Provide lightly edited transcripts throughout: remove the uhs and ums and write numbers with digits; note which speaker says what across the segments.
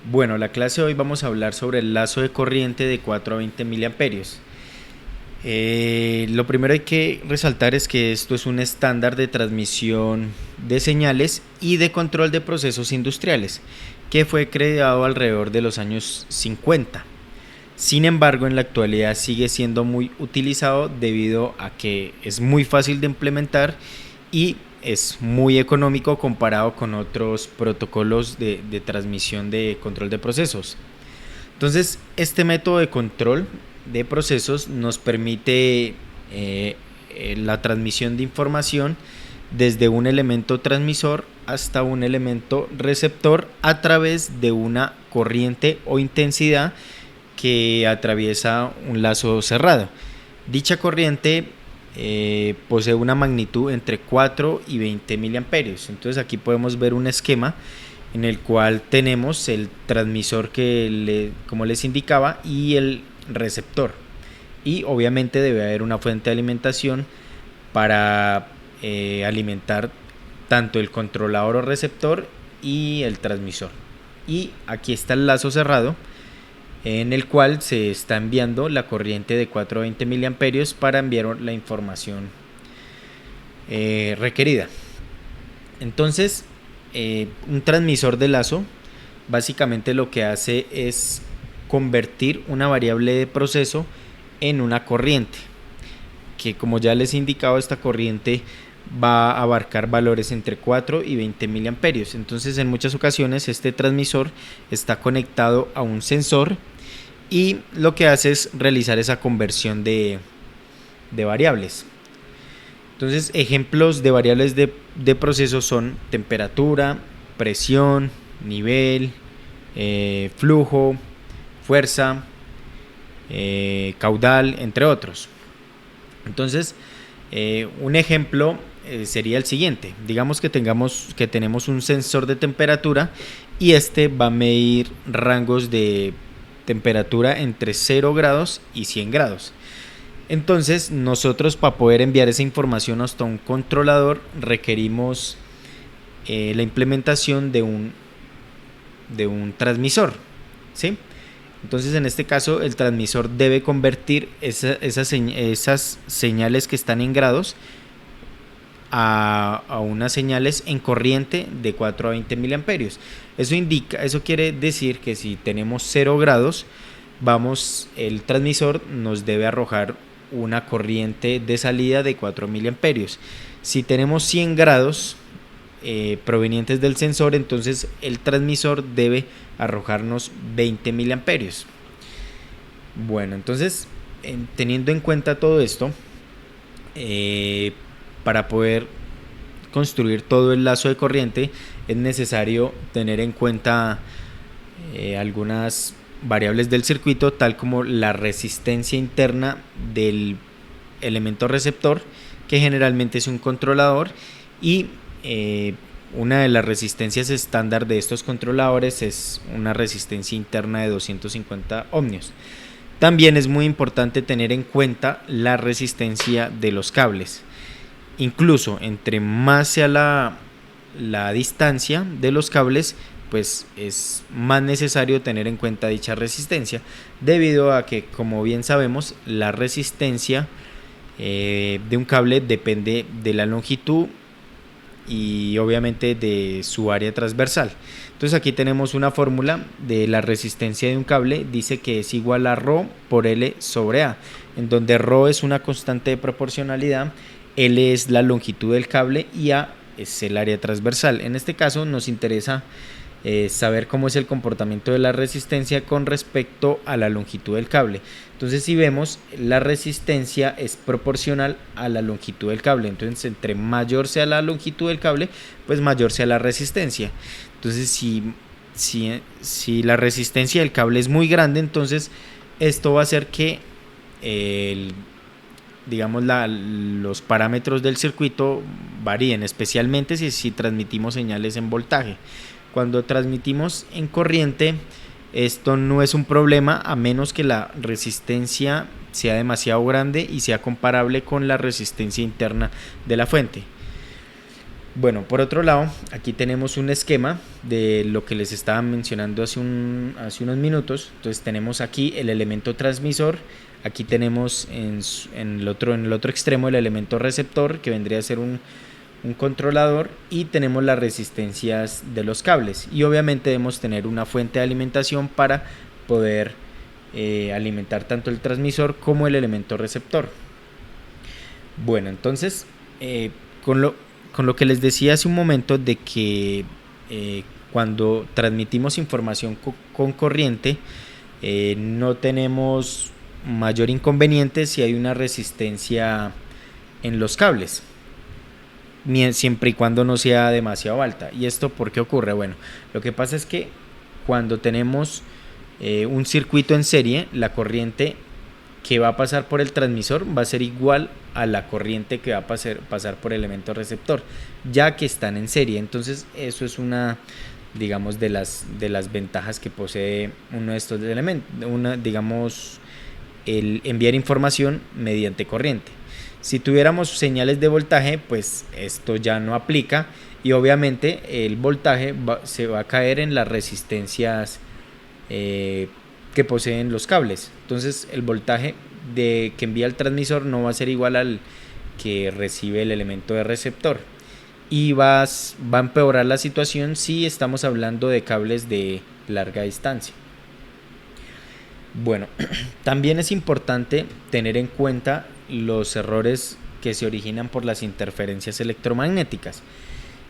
Speaker 1: Bueno, la clase de hoy vamos a hablar sobre el lazo de corriente de 4 a 20 miliamperios. Lo primero hay que resaltar es que esto es un estándar de transmisión de señales y de control de procesos industriales que fue creado alrededor de los años 50. Sin embargo, en la actualidad sigue siendo muy utilizado debido a que es muy fácil de implementar y es muy económico comparado con otros protocolos de transmisión de control de procesos. Entonces, este método de control de procesos nos permite la transmisión de información desde un elemento transmisor hasta un elemento receptor a través de una corriente o intensidad que atraviesa un lazo cerrado. Dicha corriente posee una magnitud entre 4 y 20 miliamperios. Entonces aquí podemos ver un esquema en el cual tenemos el transmisor como les indicaba, y el receptor. Y obviamente debe haber una fuente de alimentación para alimentar tanto el controlador o receptor y el transmisor. Y aquí está el lazo cerrado en el cual se está enviando la corriente de 4 a 20 miliamperios para enviar la información requerida. Entonces, un transmisor de lazo básicamente lo que hace es convertir una variable de proceso en una corriente, que como ya les he indicado, esta corriente va a abarcar valores entre 4 y 20 miliamperios. Entonces, en muchas ocasiones este transmisor está conectado a un sensor y lo que hace es realizar esa conversión de variables. Entonces, ejemplos de variables de proceso son temperatura, presión, nivel, flujo, fuerza, caudal, entre otros. Entonces, un ejemplo sería el siguiente. Digamos que tenemos un sensor de temperatura y este va a medir rangos de temperatura entre 0 grados y 100 grados. Entonces, nosotros, para poder enviar esa información hasta un controlador, requerimos la implementación de un transmisor, ¿sí? Entonces, en este caso, el transmisor debe convertir esas señales que están en grados a unas señales en corriente de 4 a 20 miliamperios. Eso quiere decir que si tenemos 0 grados, el transmisor nos debe arrojar una corriente de salida de 4 miliamperios. Si tenemos 100 grados provenientes del sensor, entonces el transmisor debe arrojarnos 20 miliamperios. Bueno, entonces, teniendo en cuenta todo esto, para poder construir todo el lazo de corriente es necesario tener en cuenta algunas variables del circuito, tal como la resistencia interna del elemento receptor, que generalmente es un controlador, y una de las resistencias estándar de estos controladores es una resistencia interna de 250 ohmios. También es muy importante tener en cuenta la resistencia de los cables. Incluso entre más sea la distancia de los cables, pues es más necesario tener en cuenta dicha resistencia, debido a que, como bien sabemos, la resistencia de un cable depende de la longitud y obviamente de su área transversal. Entonces aquí tenemos una fórmula de la resistencia de un cable, dice que es igual a ρ por L sobre A, en donde ρ es una constante de proporcionalidad, L es la longitud del cable y A es el área transversal. En este caso nos interesa saber cómo es el comportamiento de la resistencia con respecto a la longitud del cable. Entonces, si vemos, la resistencia es proporcional a la longitud del cable. Entonces, entre mayor sea la longitud del cable, pues mayor sea la resistencia. Entonces, si la resistencia del cable es muy grande, entonces esto va a hacer que los parámetros del circuito varíen, especialmente si transmitimos señales en voltaje. Cuando transmitimos en corriente, esto no es un problema, a menos que la resistencia sea demasiado grande y sea comparable con la resistencia interna de la fuente. Bueno, por otro lado, aquí tenemos un esquema de lo que les estaba mencionando hace unos minutos. Entonces tenemos aquí el elemento transmisor, aquí tenemos en el otro extremo el elemento receptor, que vendría a ser un controlador, y tenemos las resistencias de los cables, y obviamente debemos tener una fuente de alimentación para poder alimentar tanto el transmisor como el elemento receptor. Bueno, entonces con lo que les decía hace un momento de que cuando transmitimos información con corriente no tenemos mayor inconveniente si hay una resistencia en los cables, siempre y cuando no sea demasiado alta. ¿Y esto por qué ocurre? Bueno, lo que pasa es que cuando tenemos un circuito en serie, la corriente que va a pasar por el transmisor va a ser igual a la corriente que va a pasar por el elemento receptor, ya que están en serie. Entonces eso es una, digamos, de las ventajas que posee uno de estos elementos, digamos, el enviar información mediante corriente. Si tuviéramos señales de voltaje, pues esto ya no aplica, y obviamente el voltaje se va a caer en las resistencias que poseen los cables. Entonces el voltaje que envía el transmisor no va a ser igual al que recibe el elemento de receptor, y va a empeorar la situación si estamos hablando de cables de larga distancia. Bueno, también es importante tener en cuenta los errores que se originan por las interferencias electromagnéticas.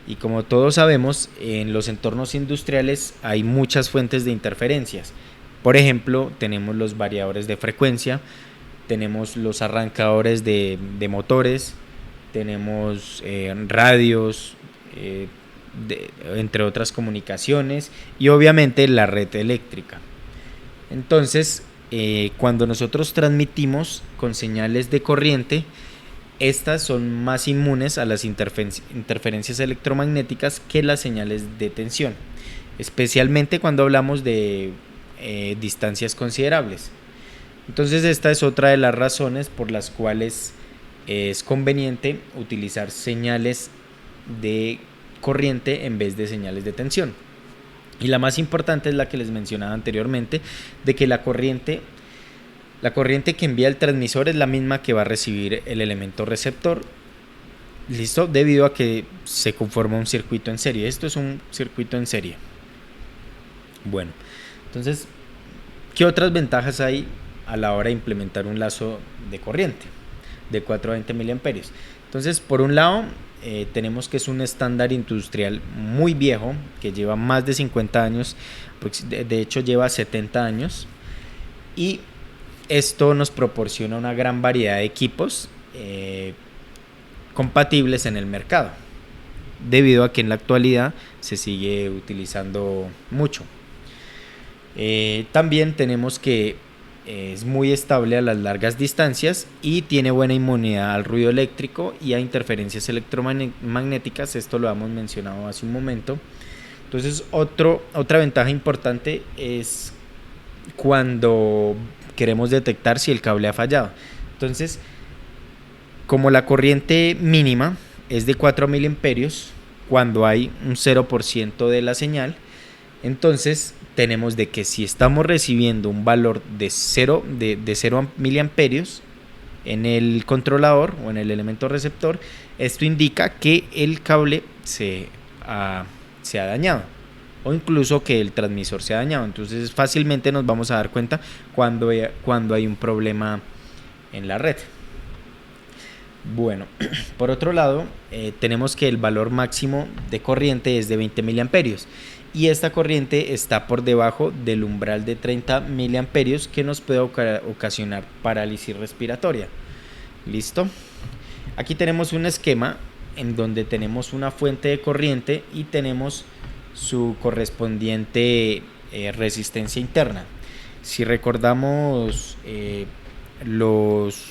Speaker 1: Y como todos sabemos, en los entornos industriales hay muchas fuentes de interferencias. Por ejemplo, tenemos los variadores de frecuencia, tenemos los arrancadores de motores, tenemos radios, entre otras comunicaciones, y obviamente la red eléctrica. Entonces, cuando nosotros transmitimos con señales de corriente, estas son más inmunes a las interferencias electromagnéticas que las señales de tensión, especialmente cuando hablamos de distancias considerables. Entonces esta es otra de las razones por las cuales es conveniente utilizar señales de corriente en vez de señales de tensión. Y la más importante es la que les mencionaba anteriormente, de que la corriente que envía el transmisor es la misma que va a recibir el elemento receptor. ¿Listo? Debido a que se conforma un circuito en serie. Esto es un circuito en serie. Bueno, entonces, ¿qué otras ventajas hay a la hora de implementar un lazo de corriente de 4 a 20 miliamperios? Entonces, por un lado, tenemos que es un estándar industrial muy viejo, que lleva más de 50 años, de hecho lleva 70 años, y esto nos proporciona una gran variedad de equipos compatibles en el mercado, debido a que en la actualidad se sigue utilizando mucho. También tenemos que es muy estable a las largas distancias y tiene buena inmunidad al ruido eléctrico y a interferencias electromagnéticas. Esto lo hemos mencionado hace un momento. Entonces, otra ventaja importante es cuando queremos detectar si el cable ha fallado. Entonces, como la corriente mínima es de 4 miliamperios, cuando hay un 0% de la señal, entonces tenemos de que si estamos recibiendo un valor de 0 miliamperios en el controlador o en el elemento receptor, esto indica que el cable se ha dañado, o incluso que el transmisor se ha dañado. Entonces fácilmente nos vamos a dar cuenta cuando hay un problema en la red. Bueno, por otro lado, tenemos que el valor máximo de corriente es de 20 miliamperios, y esta corriente está por debajo del umbral de 30 miliamperios, que nos puede ocasionar parálisis respiratoria. ¿Listo? Aquí tenemos un esquema en donde tenemos una fuente de corriente y tenemos su correspondiente resistencia interna. Si recordamos los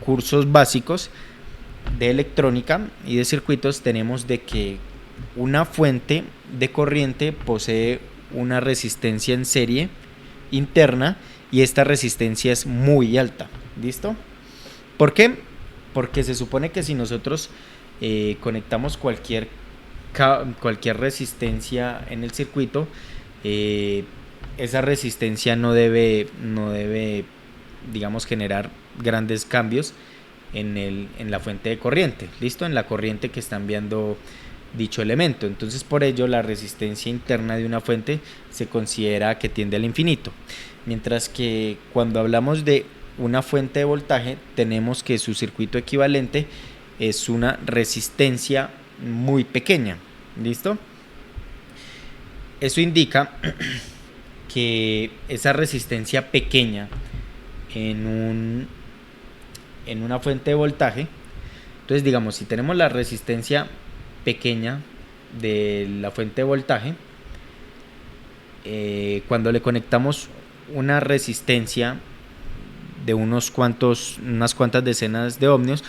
Speaker 1: cursos básicos de electrónica y de circuitos, tenemos de que una fuente de corriente posee una resistencia en serie interna, y esta resistencia es muy alta. ¿Listo? ¿Por qué? Porque se supone que si nosotros conectamos cualquier resistencia en el circuito, esa resistencia no debe, digamos, generar grandes cambios en la fuente de corriente, listo, en la corriente que está enviando dicho elemento. Entonces, por ello, la resistencia interna de una fuente se considera que tiende al infinito, mientras que cuando hablamos de una fuente de voltaje, tenemos que su circuito equivalente es una resistencia muy pequeña, listo. Eso indica que esa resistencia pequeña en una fuente de voltaje, entonces digamos, si tenemos la resistencia pequeña de la fuente de voltaje, cuando le conectamos una resistencia de unas cuantas decenas de ohmios,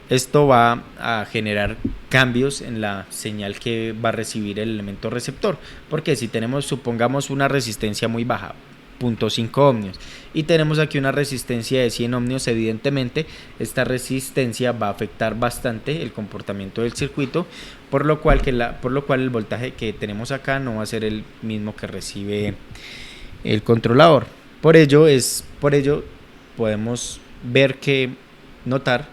Speaker 1: esto va a generar cambios en la señal que va a recibir el elemento receptor, porque si tenemos, supongamos, una resistencia muy baja, 0.5 ohmios, y tenemos aquí una resistencia de 100 ohmios, evidentemente esta resistencia va a afectar bastante el comportamiento del circuito, por lo cual el voltaje que tenemos acá no va a ser el mismo que recibe el controlador. Por ello podemos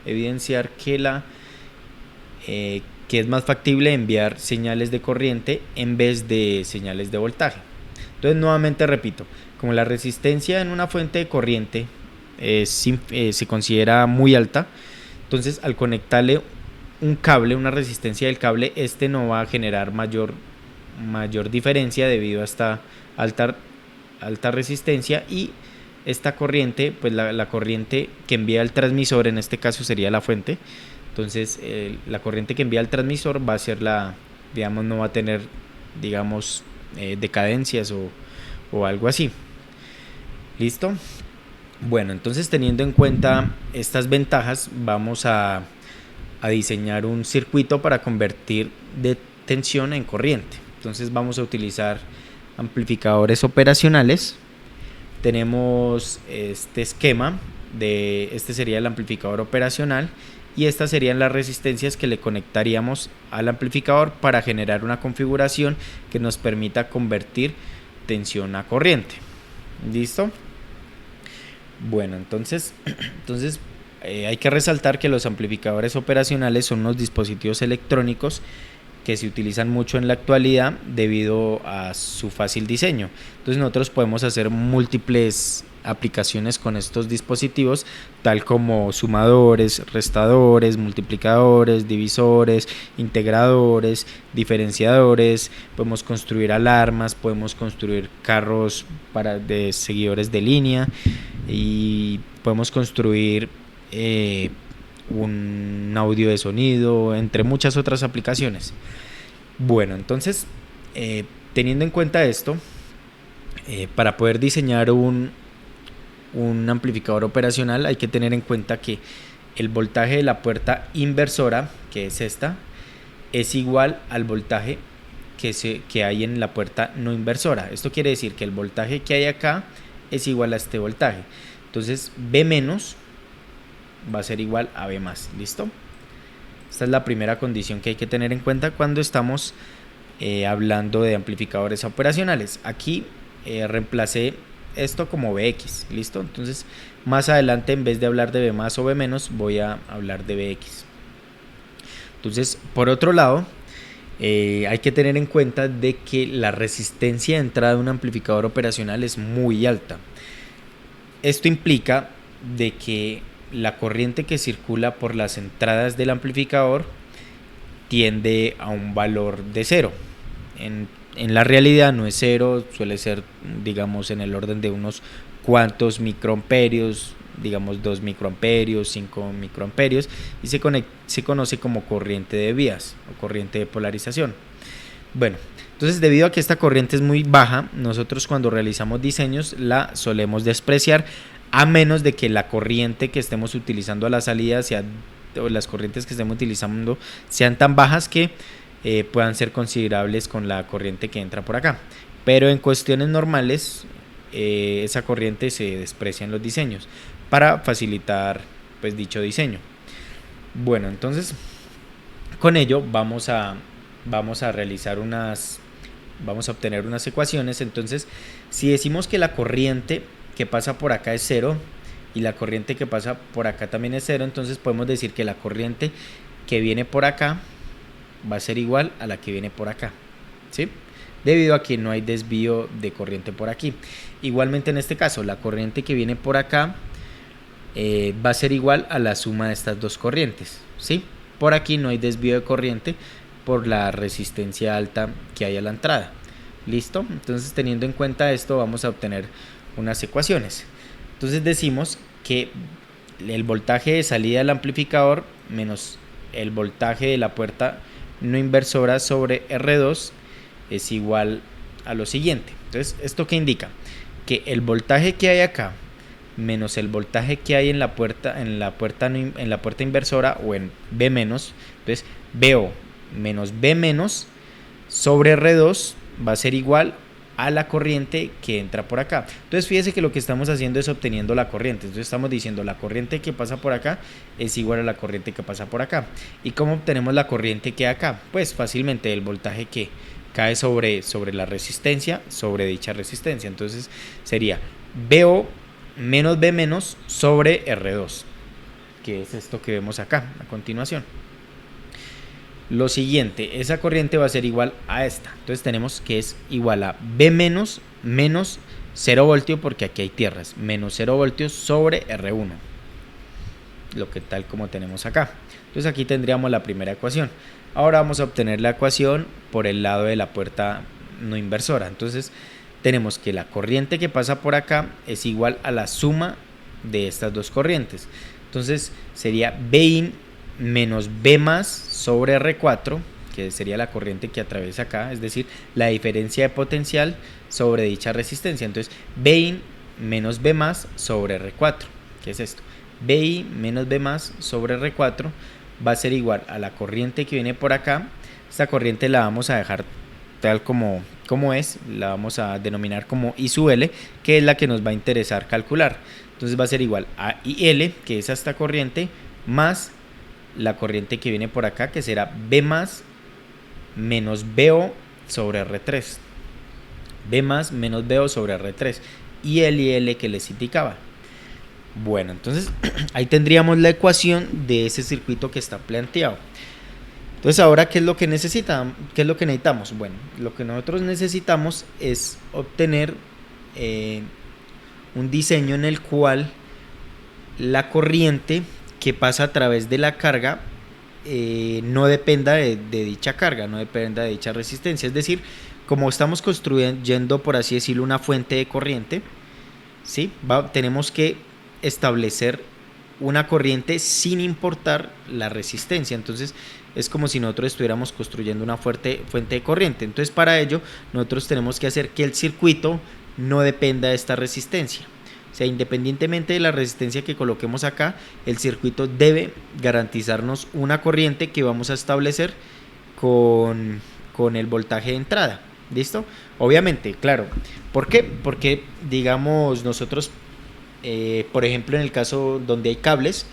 Speaker 1: evidenciar que es más factible enviar señales de corriente en vez de señales de voltaje. Entonces, nuevamente repito, como la resistencia en una fuente de corriente se considera muy alta, entonces al conectarle un cable, una resistencia del cable, este no va a generar mayor diferencia debido a esta alta resistencia, y esta corriente, pues la corriente que envía el transmisor, en este caso sería la fuente, entonces la corriente que envía el transmisor va a ser no va a tener, digamos, decadencias o algo así. ¿Listo? Bueno, entonces teniendo en cuenta estas ventajas, vamos a diseñar un circuito para convertir de tensión en corriente. Entonces vamos a utilizar amplificadores operacionales. Tenemos este esquema este sería el amplificador operacional, y estas serían las resistencias que le conectaríamos al amplificador para generar una configuración que nos permita convertir tensión a corriente. ¿Listo? Bueno, entonces hay que resaltar que los amplificadores operacionales son unos dispositivos electrónicos que se utilizan mucho en la actualidad debido a su fácil diseño. Entonces nosotros podemos hacer múltiples aplicaciones con estos dispositivos, tal como sumadores, restadores, multiplicadores, divisores, integradores, diferenciadores. Podemos construir alarmas, podemos construir carros de seguidores de línea, y podemos construir un audio de sonido, entre muchas otras aplicaciones. Bueno, entonces teniendo en cuenta esto, para poder diseñar un amplificador operacional hay que tener en cuenta que el voltaje de la puerta inversora, que es esta, es igual al voltaje que hay en la puerta no inversora. Esto quiere decir que el voltaje que hay acá es igual a este voltaje. Entonces B menos va a ser igual a B más. ¿Listo? Esta es la primera condición que hay que tener en cuenta cuando estamos hablando de amplificadores operacionales. Aquí reemplacé esto como Bx. ¿Listo? Entonces más adelante, en vez de hablar de B más o B menos, voy a hablar de Bx. Entonces, por otro lado, hay que tener en cuenta de que la resistencia de entrada de un amplificador operacional es muy alta. Esto implica de que la corriente que circula por las entradas del amplificador tiende a un valor de 0. En la realidad no es 0, suele ser, digamos, en el orden de unos cuantos microamperios, digamos 2 microamperios, 5 microamperios, y se conoce como corriente de vías o corriente de polarización. Bueno, entonces debido a que esta corriente es muy baja, nosotros cuando realizamos diseños la solemos despreciar, a menos de que la corriente que estemos utilizando a la salida o las corrientes que estemos utilizando sean tan bajas que puedan ser considerables con la corriente que entra por acá. Pero en cuestiones normales esa corriente se desprecia en los diseños para facilitar, pues, dicho diseño. Bueno, entonces con ello vamos a realizar vamos a obtener unas ecuaciones. Entonces, si decimos que la corriente que pasa por acá es 0 y la corriente que pasa por acá también es 0, entonces podemos decir que la corriente que viene por acá va a ser igual a la que viene por acá, ¿sí? Debido a que no hay desvío de corriente por aquí. Igualmente en este caso, la corriente que viene por acá va a ser igual a la suma de estas dos corrientes, ¿sí? Por aquí no hay desvío de corriente por la resistencia alta que hay a la entrada. ¿Listo? Entonces, teniendo en cuenta esto, vamos a obtener unas ecuaciones. Entonces decimos que el voltaje de salida del amplificador menos el voltaje de la puerta no inversora sobre R2 es igual a lo siguiente. Entonces, ¿esto qué indica? Que el voltaje que hay acá menos el voltaje que hay en la puerta inversora o en B menos, entonces BO menos B menos sobre R2 va a ser igual a la corriente que entra por acá. Entonces fíjese que lo que estamos haciendo es obteniendo la corriente. Entonces estamos diciendo la corriente que pasa por acá es igual a la corriente que pasa por acá. ¿Y cómo obtenemos la corriente que hay acá? Pues fácilmente el voltaje que cae sobre la resistencia, sobre dicha resistencia. Entonces sería BO menos B menos sobre R2, que es esto que vemos acá a continuación. Lo siguiente, esa corriente va a ser igual a esta. Entonces tenemos que es igual a B menos 0 voltio, porque aquí hay tierras, menos 0 voltios sobre R1, lo que tal como tenemos acá. Entonces aquí tendríamos la primera ecuación. Ahora vamos a obtener la ecuación por el lado de la puerta no inversora. Entonces tenemos que la corriente que pasa por acá es igual a la suma de estas dos corrientes. Entonces sería Bin menos B más sobre R4, que sería la corriente que atraviesa acá, es decir, la diferencia de potencial sobre dicha resistencia. Entonces BI menos B más sobre R4, ¿qué es esto? BI menos B más sobre R4 va a ser igual a la corriente que viene por acá. Esta corriente la vamos a dejar tal como es, la vamos a denominar como I sub L, que es la que nos va a interesar calcular. Entonces va a ser igual a IL, que es esta corriente, más la corriente que viene por acá, que será B más menos BO sobre R3. B más menos BO sobre R3. Y el IL que les indicaba. Bueno, entonces ahí tendríamos la ecuación de ese circuito que está planteado. Entonces ahora, ¿qué es lo que necesitamos? Bueno, lo que nosotros necesitamos es obtener un diseño en el cual la corriente que pasa a través de la carga no dependa de dicha carga, no dependa de dicha resistencia. Es decir, como estamos construyendo, por así decirlo, una fuente de corriente, ¿sí? Tenemos que establecer una corriente sin importar la resistencia. Entonces es como si nosotros estuviéramos construyendo una fuente de corriente. Entonces para ello nosotros tenemos que hacer que el circuito no dependa de esta resistencia. O sea, independientemente de la resistencia que coloquemos acá, el circuito debe garantizarnos una corriente que vamos a establecer con el voltaje de entrada. ¿Listo? Obviamente, claro. ¿Por qué? Porque, digamos, nosotros, por ejemplo, en el caso donde hay cables,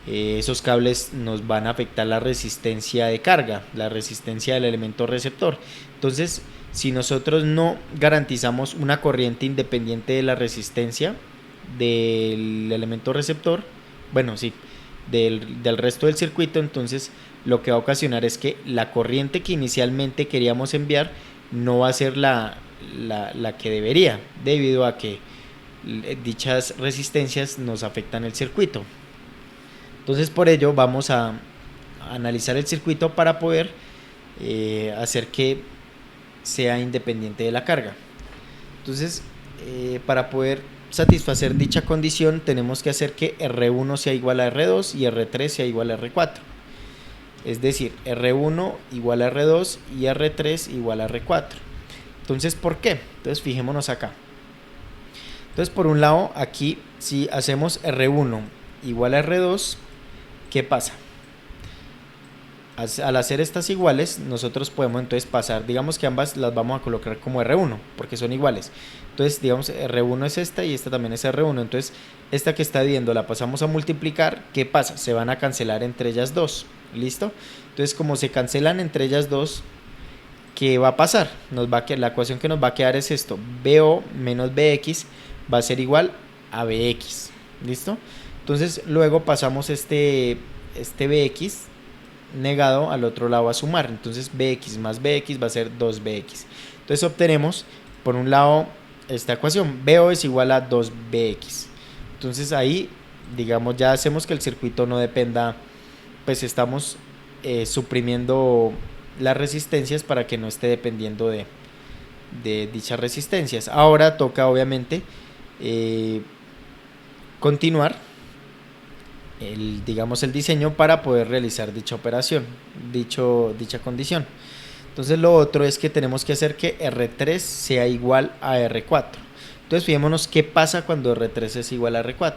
Speaker 1: esos cables nos van a afectar la resistencia de carga, la resistencia del elemento receptor. Entonces, si nosotros no garantizamos una corriente independiente de la resistencia del elemento receptor, bueno, sí, del resto del circuito, entonces lo que va a ocasionar es que la corriente que inicialmente queríamos enviar no va a ser la que debería, debido a que dichas resistencias nos afectan el circuito. Entonces por ello vamos a analizar el circuito para poder hacer que sea independiente de la carga. Entonces para poder satisfacer dicha condición tenemos que hacer que R1 sea igual a R2 y R3 sea igual a R4. Es decir, R1 igual a R2 y R3 igual a R4. Entonces, ¿por qué? Entonces fijémonos acá. Entonces por un lado aquí, si hacemos R1 igual a R2, ¿qué pasa? Al hacer estas iguales, nosotros podemos entonces pasar, digamos que ambas las vamos a colocar como R1, porque son iguales. Entonces, digamos, R1 es esta y esta también es R1. Entonces, esta que está viendo la pasamos a multiplicar. ¿Qué pasa? Se van a cancelar entre ellas dos. ¿listo? Entonces como se cancelan entre ellas dos, ¿qué va a pasar? La ecuación que nos va a quedar es esto: BO menos BX va a ser igual a BX, ¿listo? Entonces luego pasamos este BX negado al otro lado a sumar, entonces BX más BX va a ser 2BX. Entonces obtenemos por un lado esta ecuación: BO es igual a 2BX. Entonces ahí, digamos, ya hacemos que el circuito no dependa, pues estamos suprimiendo las resistencias para que no esté dependiendo de dichas resistencias. Ahora toca obviamente continuar digamos el diseño para poder realizar dicha operación, dicha condición. Entonces lo otro es que tenemos que hacer que R3 sea igual a R4. Entonces fijémonos qué pasa cuando R3 es igual a R4.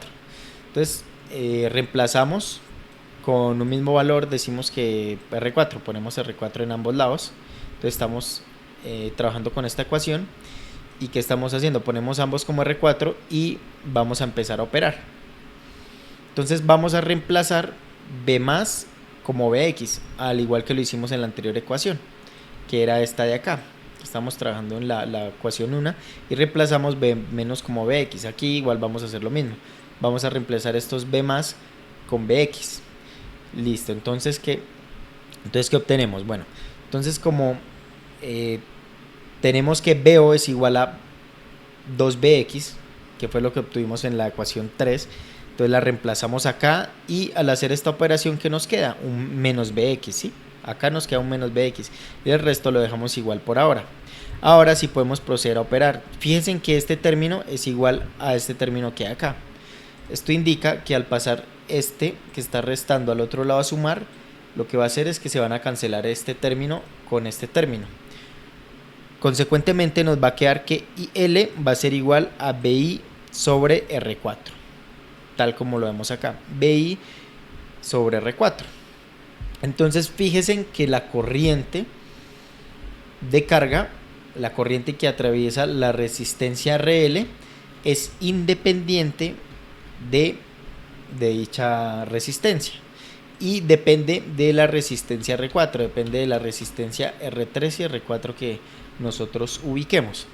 Speaker 1: Entonces reemplazamos con un mismo valor, decimos que R4, ponemos R4 en ambos lados. Entonces estamos trabajando con esta ecuación. ¿Y qué estamos haciendo? Ponemos ambos como R4 y vamos a empezar a operar. Entonces vamos a reemplazar B más como BX, al igual que lo hicimos en la anterior ecuación, que era esta de acá. Estamos trabajando en la ecuación 1 y reemplazamos B menos como BX. Aquí igual vamos a hacer lo mismo. Vamos a reemplazar estos B más con BX. Listo, entonces ¿qué obtenemos? Bueno, entonces como tenemos que BO es igual a 2BX, que fue lo que obtuvimos en la ecuación 3, entonces la reemplazamos acá y al hacer esta operación, ¿qué nos queda? Un menos BX, ¿sí? Acá nos queda un menos BX y el resto lo dejamos igual por ahora. Ahora sí podemos proceder a operar. Fíjense en que este término es igual a este término que hay acá. Esto indica que al pasar este que está restando al otro lado a sumar, lo que va a hacer es que se van a cancelar este término con este término. Consecuentemente nos va a quedar que IL va a ser igual a BI sobre R4, tal como lo vemos acá, BI sobre R4. Entonces fíjense que la corriente de carga, la corriente que atraviesa la resistencia RL, es independiente de dicha resistencia y depende de la resistencia R4, depende de la resistencia R3 y R4 que nosotros ubiquemos.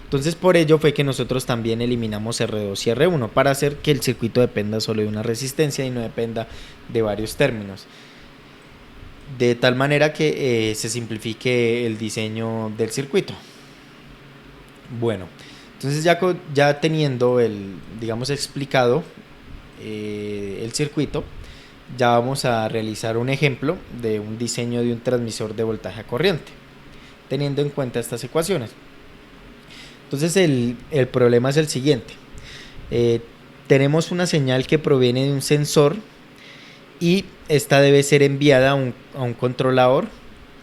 Speaker 1: Entonces por ello fue que nosotros también eliminamos R2 y R1 para hacer que el circuito dependa solo de una resistencia y no dependa de varios términos, de tal manera que se simplifique el diseño del circuito. Bueno, entonces ya teniendo digamos explicado el circuito, ya vamos a realizar un ejemplo de un diseño de un transmisor de voltaje a corriente, teniendo en cuenta estas ecuaciones. Entonces el problema es el siguiente: tenemos una señal que proviene de un sensor y esta debe ser enviada a un controlador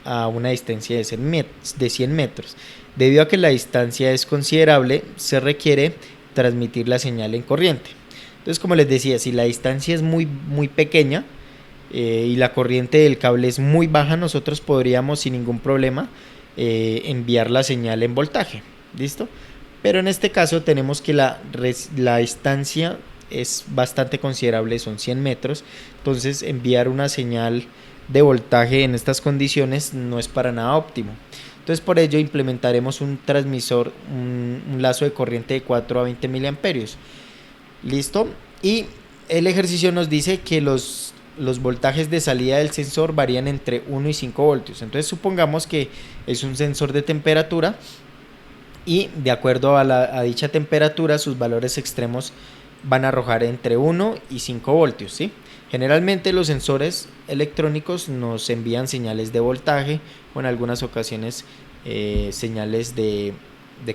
Speaker 1: a una distancia de 100 metros. Debido a que la distancia es considerable, se requiere transmitir la señal en corriente. Entonces, como les decía, si la distancia es muy pequeña y la corriente del cable es muy baja, nosotros podríamos sin ningún problema enviar la señal en voltaje. ¿Listo? Pero en este caso tenemos que la distancia es bastante considerable, son 100 metros. Entonces enviar una señal de voltaje en estas condiciones no es para nada óptimo. Entonces por ello implementaremos un transmisor, un lazo de corriente de 4 a 20 miliamperios. Listo. Y el ejercicio nos dice que los voltajes de salida del sensor varían entre 1 y 5 voltios. Entonces supongamos que es un sensor de temperatura y de acuerdo a dicha temperatura sus valores extremos van a arrojar entre 1 y 5 voltios, ¿sí? Generalmente los sensores electrónicos nos envían señales de voltaje o en algunas ocasiones señales de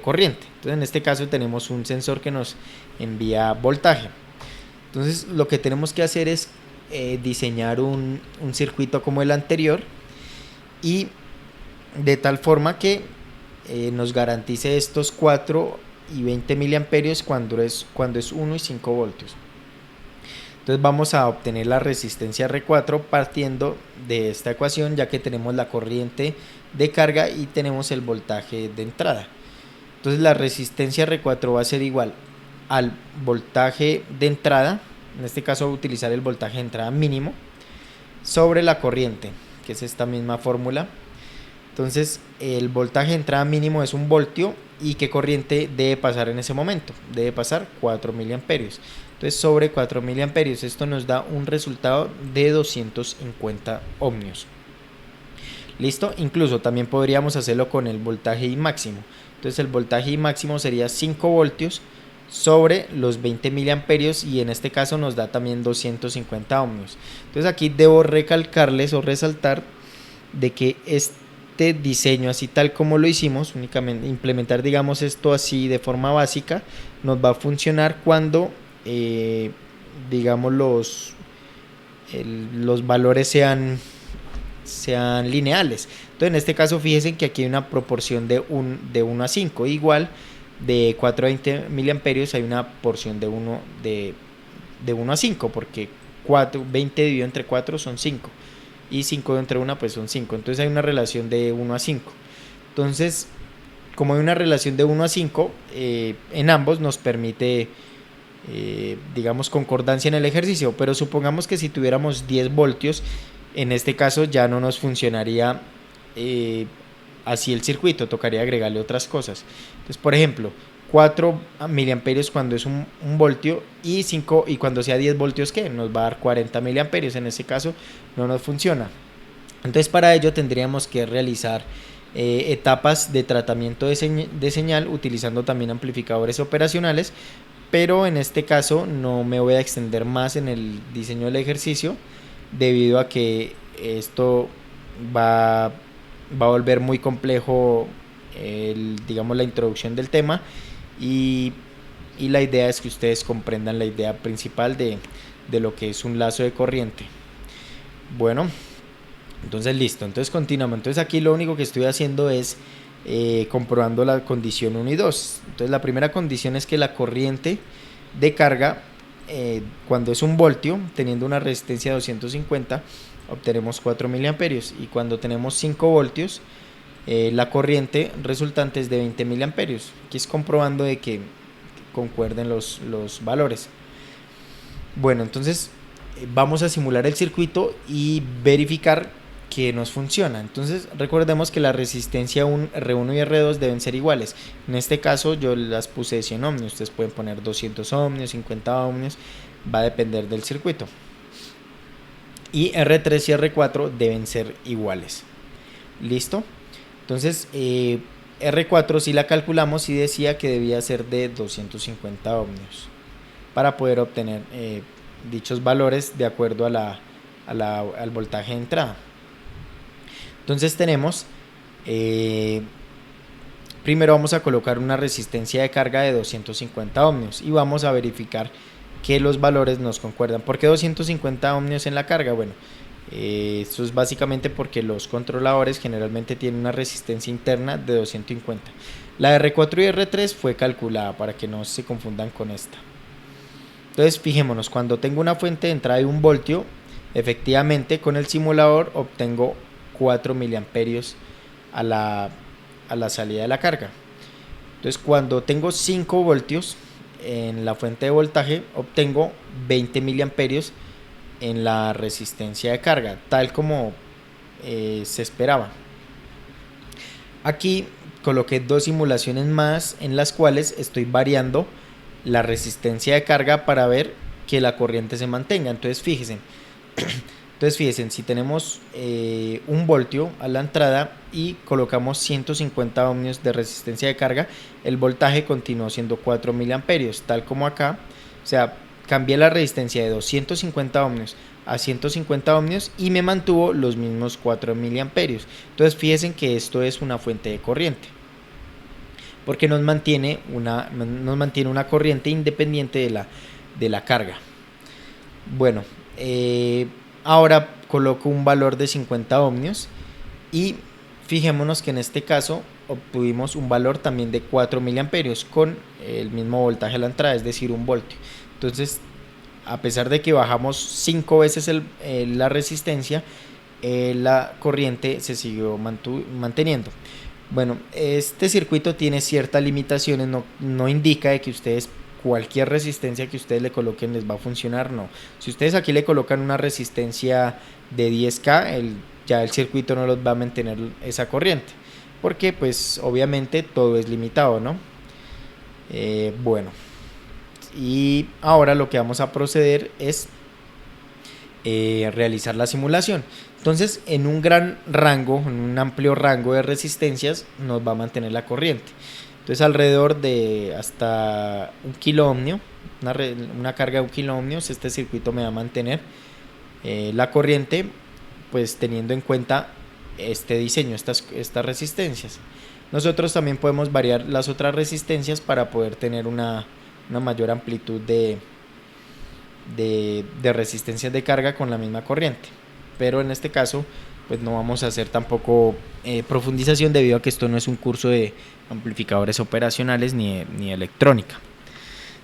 Speaker 1: corriente. Entonces en este caso tenemos un sensor que nos envía voltaje. Entonces lo que tenemos que hacer es diseñar un circuito como el anterior y de tal forma que nos garantice estos 4 y 20 miliamperios cuando es 1 y 5 voltios. Entonces vamos a obtener la resistencia R4 partiendo de esta ecuación, ya que tenemos la corriente de carga y tenemos el voltaje de entrada. Entonces la resistencia R4 va a ser igual al voltaje de entrada, en este caso voy a utilizar el voltaje de entrada mínimo, sobre la corriente, que es esta misma fórmula. Entonces el voltaje de entrada mínimo es 1 voltio y qué corriente debe pasar en ese momento, debe pasar 4 miliamperios. Entonces sobre 4 miliamperios esto nos da un resultado de 250 ohmios. Listo, incluso también podríamos hacerlo con el voltaje I máximo. Entonces el voltaje I máximo sería 5 voltios sobre los 20 miliamperios y en este caso nos da también 250 ohmios. Entonces aquí debo recalcarles o resaltar de que este diseño así tal como lo hicimos, únicamente implementar digamos esto así de forma básica, nos va a funcionar cuando digamos los valores sean lineales. Entonces en este caso fíjense que aquí hay una proporción de 1 a 5, igual de 4 a 20 miliamperios hay una porción de 1 a 5, porque 20 dividido entre 4 son 5 y 5 entre 1 pues son 5, entonces hay una relación de 1 a 5. Entonces como hay una relación de 1 a 5 en ambos nos permite digamos concordancia en el ejercicio, pero supongamos que si tuviéramos 10 voltios en este caso ya no nos funcionaría así el circuito, tocaría agregarle otras cosas. Entonces por ejemplo 4 miliamperios cuando es un voltio y 5 y cuando sea 10 voltios que nos va a dar 40 miliamperios, en este caso no nos funciona. Entonces para ello tendríamos que realizar etapas de tratamiento de señal utilizando también amplificadores operacionales, pero en este caso no me voy a extender más en el diseño del ejercicio debido a que esto va a volver muy complejo digamos la introducción del tema y la idea es que ustedes comprendan la idea principal de lo que es un lazo de corriente. Bueno, entonces listo, entonces continuamos. Entonces aquí lo único que estoy haciendo es comprobando la condición 1 y 2. Entonces la primera condición es que la corriente de carga cuando es 1 voltio teniendo una resistencia de 250 obtenemos 4 miliamperios y cuando tenemos 5 voltios la corriente resultante es de 20 miliamperios. Aquí es comprobando de que concuerden los valores. Bueno, entonces vamos a simular el circuito y verificar que nos funciona. Entonces recordemos que la resistencia R1 y R2 deben ser iguales. En este caso yo las puse de 100 ohmios, ustedes pueden poner 200 ohmios, 50 ohmios, va a depender del circuito. Y R3 y R4 deben ser iguales. ¿Listo? Entonces R4 si la calculamos y decía que debía ser de 250 ohmios para poder obtener dichos valores de acuerdo al voltaje de entrada. Entonces tenemos primero vamos a colocar una resistencia de carga de 250 ohmios y vamos a verificar que los valores nos concuerdan. ¿Por qué 250 ohmios en la carga? Bueno, esto es básicamente porque los controladores generalmente tienen una resistencia interna de 250. La R4 y R3 fue calculada para que no se confundan con esta. Entonces fijémonos, cuando tengo una fuente de entrada de 1 voltio, efectivamente con el simulador obtengo 4 miliamperios a la salida de la carga. Entonces cuando tengo 5 voltios en la fuente de voltaje obtengo 20 miliamperios en la resistencia de carga, tal como se esperaba. Aquí coloqué 2 simulaciones más en las cuales estoy variando la resistencia de carga para ver que la corriente se mantenga. Entonces fíjense, si tenemos 1 voltio a la entrada y colocamos 150 ohmios de resistencia de carga, el voltaje continuó siendo 4 miliamperios, tal como acá. O sea, cambié la resistencia de 250 ohmios a 150 ohmios y me mantuvo los mismos 4 miliamperios. Entonces fíjense que esto es una fuente de corriente, porque nos mantiene una corriente independiente de la carga. Bueno, ahora coloco un valor de 50 ohmios y fijémonos que en este caso obtuvimos un valor también de 4 miliamperios con el mismo voltaje a la entrada, es decir 1 voltio. Entonces a pesar de que bajamos 5 veces la resistencia, la corriente se siguió manteniendo. Bueno, este circuito tiene ciertas limitaciones, no indica de que ustedes cualquier resistencia que ustedes le coloquen les va a funcionar, no. Si ustedes aquí le colocan una resistencia de 10K, ya el circuito no los va a mantener esa corriente, porque pues obviamente todo es limitado, ¿no? Bueno, y ahora lo que vamos a proceder es realizar la simulación. Entonces, en un gran rango, en un amplio rango de resistencias, nos va a mantener la corriente. Entonces, alrededor de hasta 1 kilo ohmio, una carga de 1 kilo ohmios, este circuito me va a mantener la corriente, pues teniendo en cuenta este diseño, estas resistencias. Nosotros también podemos variar las otras resistencias para poder tener una mayor amplitud de resistencias de carga con la misma corriente, pero en este caso pues no vamos a hacer tampoco profundización, debido a que esto no es un curso de amplificadores operacionales ni electrónica.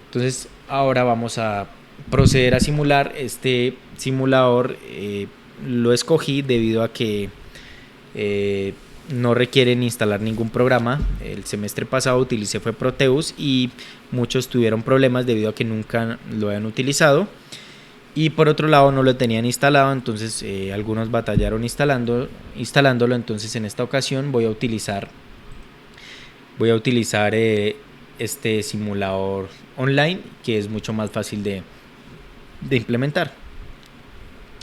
Speaker 1: Entonces ahora vamos a proceder a simular. Este simulador lo escogí debido a que no requieren instalar ningún programa. El semestre pasado utilicé fue Proteus y muchos tuvieron problemas debido a que nunca lo habían utilizado, y por otro lado no lo tenían instalado, entonces algunos batallaron instalándolo. Entonces en esta ocasión voy a utilizar este simulador online, que es mucho más fácil de implementar.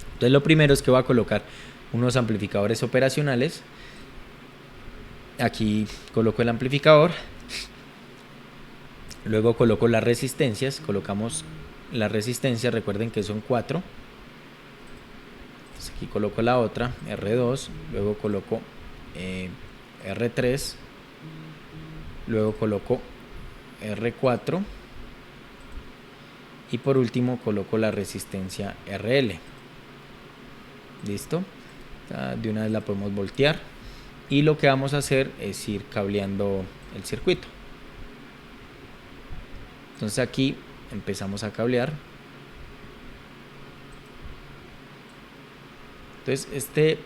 Speaker 1: Entonces lo primero es que voy a colocar unos amplificadores operacionales. Aquí coloco el amplificador, luego coloco las resistencias, colocamos las resistencias, recuerden que son 4. Entonces aquí coloco la otra, R2, luego coloco R3, luego coloco R4 y por último coloco la resistencia RL. Listo, de una vez la podemos voltear. Y lo que vamos a hacer es ir cableando el circuito. Entonces aquí empezamos a cablear. Entonces este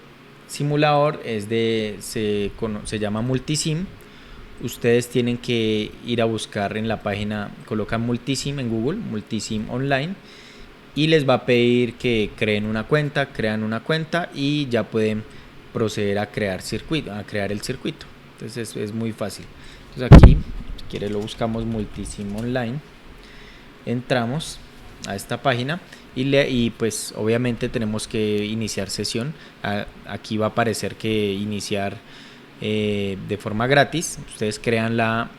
Speaker 1: simulador se llama Multisim. Ustedes tienen que ir a buscar en la página, colocan Multisim en Google, Multisim Online, y les va a pedir que crean una cuenta y ya pueden proceder a crear el circuito. Entonces es muy fácil. Entonces aquí, si quiere, lo buscamos Multisim Online, entramos a esta página y pues obviamente tenemos que iniciar sesión. Aquí va a aparecer que iniciar de forma gratis. Ustedes crean la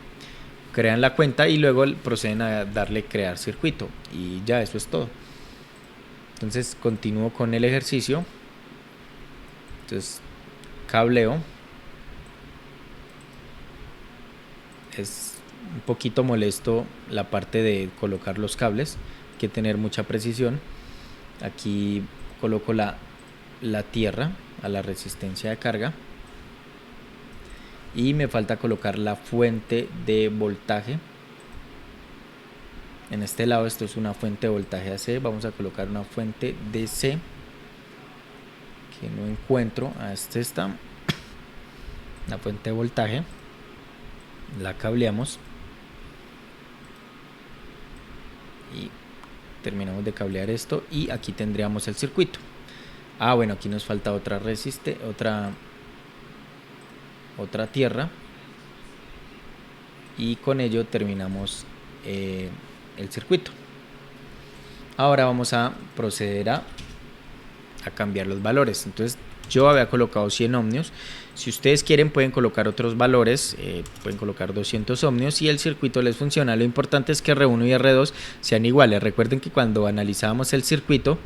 Speaker 1: cuenta y luego proceden a darle crear circuito, y ya eso es todo. Entonces continúo con el ejercicio. Entonces cableo. Es un poquito molesto la parte de colocar los cables, hay que tener mucha precisión. Aquí coloco la tierra a la resistencia de carga y me falta colocar la fuente de voltaje. En este lado esto es una fuente de voltaje AC, vamos a colocar una fuente DC que no encuentro. Este está la fuente de voltaje, la cableamos y terminamos de cablear esto, y aquí tendríamos el circuito. Bueno, aquí nos falta otra tierra, y con ello terminamos el circuito. Ahora vamos a proceder a cambiar los valores. Entonces yo había colocado 100 ohmios. Si ustedes quieren pueden colocar otros valores, pueden colocar 200 ohmios y el circuito les funciona. Lo importante es que R1 y R2 sean iguales. Recuerden que cuando analizábamos el circuito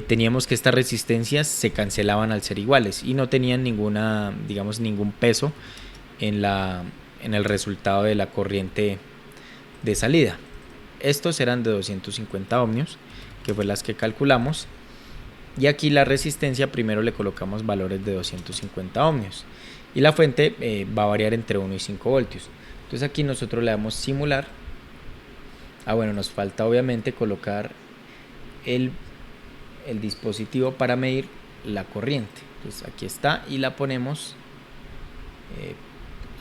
Speaker 1: teníamos que estas resistencias se cancelaban al ser iguales y no tenían ningún peso en el resultado de la corriente de salida. Estos eran de 250 ohmios, que fue las que calculamos. Y aquí la resistencia primero le colocamos valores de 250 ohmios y la fuente va a variar entre 1 y 5 voltios. Entonces aquí nosotros le damos simular. Bueno, nos falta obviamente colocar el dispositivo para medir la corriente. Entonces aquí está y la ponemos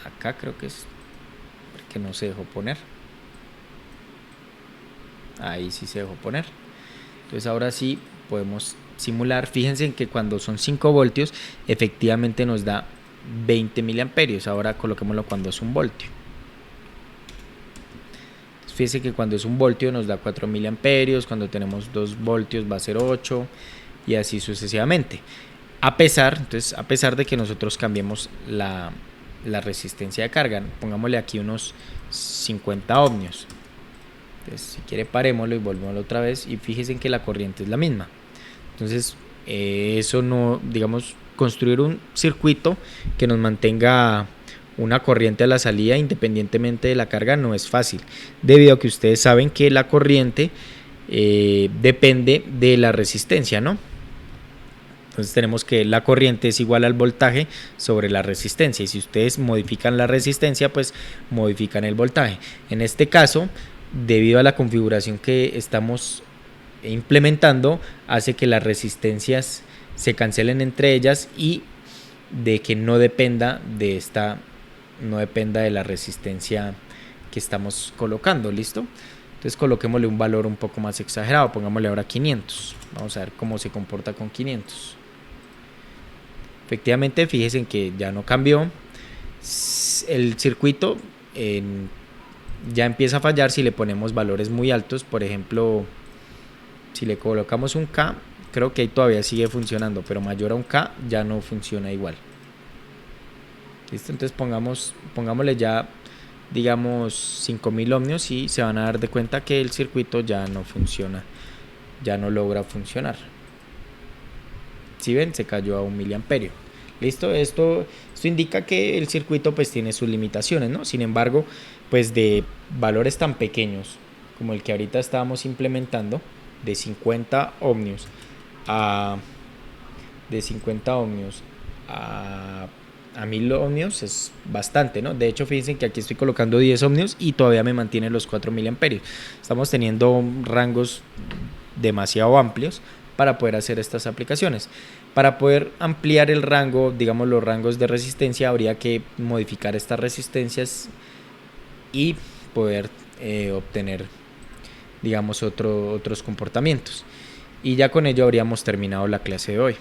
Speaker 1: acá, creo que es porque no se dejó poner. ahí sí se dejó poner. Entonces ahora sí podemos simular. Fíjense en que cuando son 5 voltios efectivamente nos da 20 miliamperios. Ahora coloquémoslo cuando es 1 voltio. Fíjense que cuando es 1 voltio nos da 4 miliamperios, cuando tenemos 2 voltios va a ser 8 y así sucesivamente. A pesar de que nosotros cambiemos la resistencia de carga, pongámosle aquí unos 50 ohmios. Entonces, si quiere, parémoslo y volvémoslo otra vez y fíjense en que la corriente es la misma. Entonces, eso no, digamos, construir un circuito que nos mantenga una corriente a la salida independientemente de la carga no es fácil, debido a que ustedes saben que la corriente depende de la resistencia, ¿no? Entonces tenemos que la corriente es igual al voltaje sobre la resistencia, y si ustedes modifican la resistencia, pues modifican el voltaje. En este caso, debido a la configuración que estamos implementando, hace que las resistencias se cancelen entre ellas y de que no dependa de la resistencia que estamos colocando. ¿Listo? Entonces coloquémosle un valor un poco más exagerado, pongámosle ahora 500. Vamos a ver cómo se comporta con 500. Efectivamente, fíjense en que ya no cambió. El circuito ya empieza a fallar si le ponemos valores muy altos. Por ejemplo, si le colocamos un K, creo que ahí todavía sigue funcionando, pero mayor a un K ya no funciona igual. ¿Listo? Entonces pongámosle ya, digamos, 5000 ohmios y se van a dar de cuenta que el circuito ya no funciona, ya no logra funcionar. Si ven, se cayó a 1 miliamperio. Listo, esto indica que el circuito pues tiene sus limitaciones, ¿no? Sin embargo, pues de valores tan pequeños como el que ahorita estábamos implementando, de 50 ohmios a 1000 ohmios es bastante, ¿no? De hecho, fíjense que aquí estoy colocando 10 ohmios y todavía me mantiene los 4 miliamperios. Estamos teniendo rangos demasiado amplios para poder hacer estas aplicaciones. Para poder ampliar el rango, digamos los rangos de resistencia, habría que modificar estas resistencias y poder obtener, digamos, otros comportamientos. Y ya con ello habríamos terminado la clase de hoy.